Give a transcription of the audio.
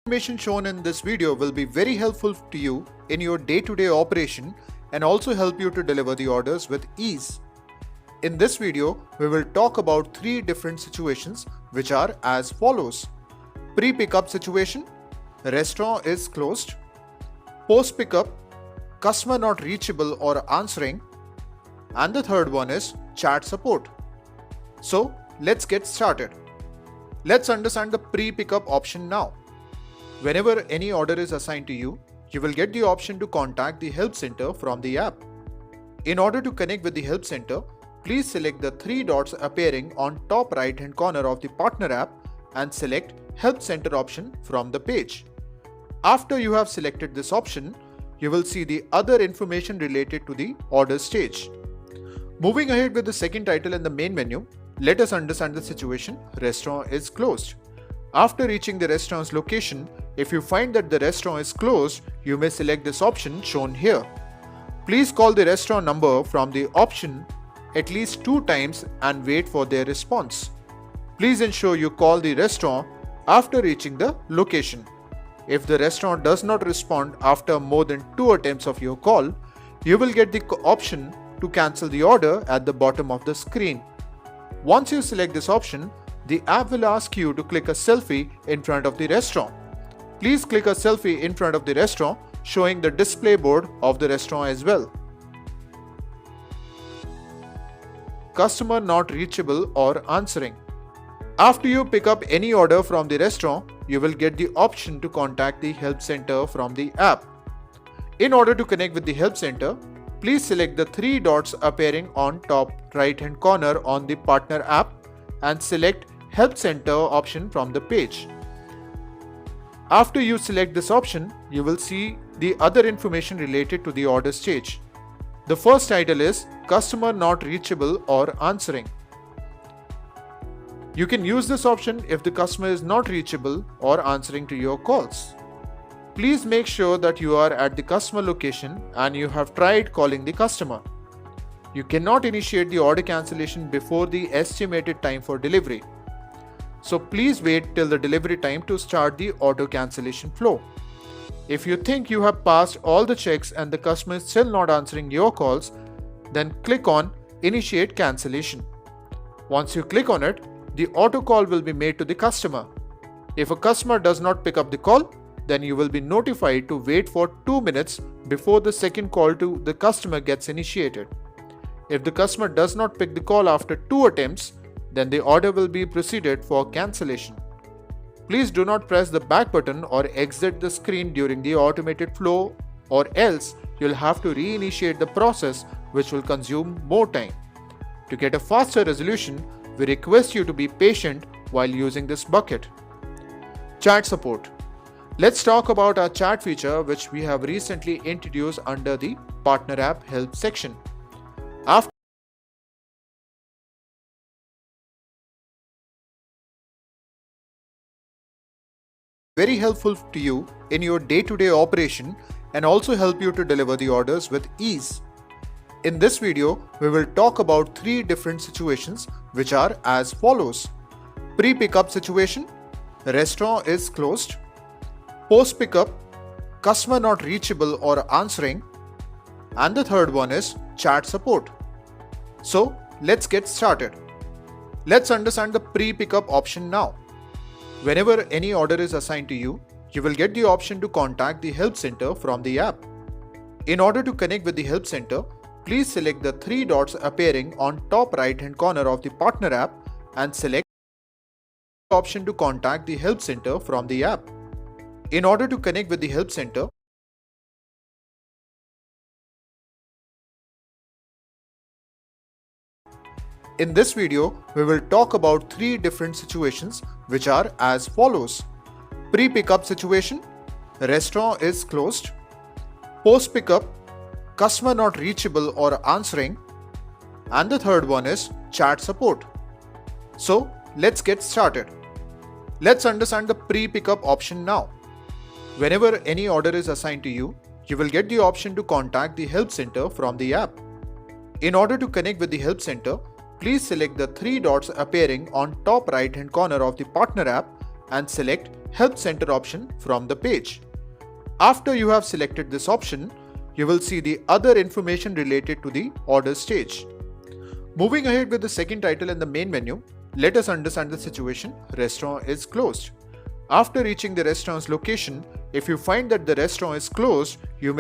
Information shown in this video will be very helpful to you in your day-to-day operation and also help you to deliver the orders with ease. In this video, we will talk about 3 different situations which are as follows. Pre-pickup situation, restaurant is closed. Post-pickup, customer not reachable or answering. And the third one is chat support. So let's get started. Let's understand the pre-pickup option now. Whenever any order is assigned to you, you will get the option to contact the help center from the app. In order to connect with the help center, please select the 3 dots appearing on top right hand corner of the partner app and select help center option from the page. After you have selected this option, you will see the other information related to the order stage. Moving ahead with the second title in the main menu, let us understand the situation. Restaurant is closed. After reaching the restaurant's location, if you find that the restaurant is closed, you may select this option shown here. Please call the restaurant number from the option at least 2 times and wait for their response. Please ensure you call the restaurant after reaching the location. If the restaurant does not respond after more than 2 attempts of your call, you will get the option to cancel the order at the bottom of the screen. Once you select this option, the app will ask you to click a selfie in front of the restaurant. Please click a selfie in front of the restaurant, showing the display board of the restaurant as well. Customer not reachable or answering. After you pick up any order from the restaurant, you will get the option to contact the help center from the app. In order to connect with the help center, please select the 3 dots appearing on top right hand corner on the partner app and select help center option from the page. After you select this option, you will see the other information related to the order stage. The first title is customer not reachable or answering. You can use this option if the customer is not reachable or answering to your calls. Please make sure that you are at the customer location and you have tried calling the customer. You cannot initiate the order cancellation before the estimated time for delivery. So please wait till the delivery time to start the auto cancellation flow. If you think you have passed all the checks and the customer is still not answering your calls, then click on Initiate Cancellation. Once you click on it, the auto call will be made to the customer. If a customer does not pick up the call, then you will be notified to wait for 2 minutes before the second call to the customer gets initiated. If the customer does not pick the call after 2 attempts, then the order will be proceeded for cancellation. Please do not press the back button or exit the screen during the automated flow, or else you'll have to reinitiate the process, which will consume more time. To get a faster resolution, we request you to be patient while using this bucket. Chat support. Let's talk about our chat feature, which we have recently introduced under the Partner App Help section. After very helpful to you in your day-to-day operation and also help you to deliver the orders with ease. In this video, we will talk about 3 different situations which are as follows. Pre-pickup situation, restaurant is closed. Post-pickup, customer not reachable or answering. And the third one is chat support. So let's get started. Let's understand the pre-pickup option now. Whenever any order is assigned to you, you will get the option to contact the help center from the app. In order to connect with the help center, please select the 3 dots appearing on top right hand corner of the partner app and select the option to contact the help center from the app. In order to connect with the help center, in this video, we will talk about 3 different situations which are as follows. Pre-pickup situation, restaurant is closed. Post-pickup, customer not reachable or answering. And the third one is chat support. So let's get started. Let's understand the pre-pickup option now. Whenever any order is assigned to you, you will get the option to contact the help center from the app. In order to connect with the help center, please select the 3 dots appearing on top right hand corner of the partner app and select Help Center option from the page. After you have selected this option, you will see the other information related to the order stage. Moving ahead with the second title in the main menu, let us understand the situation restaurant is closed. After reaching the restaurant's location, if you find that the restaurant is closed, you may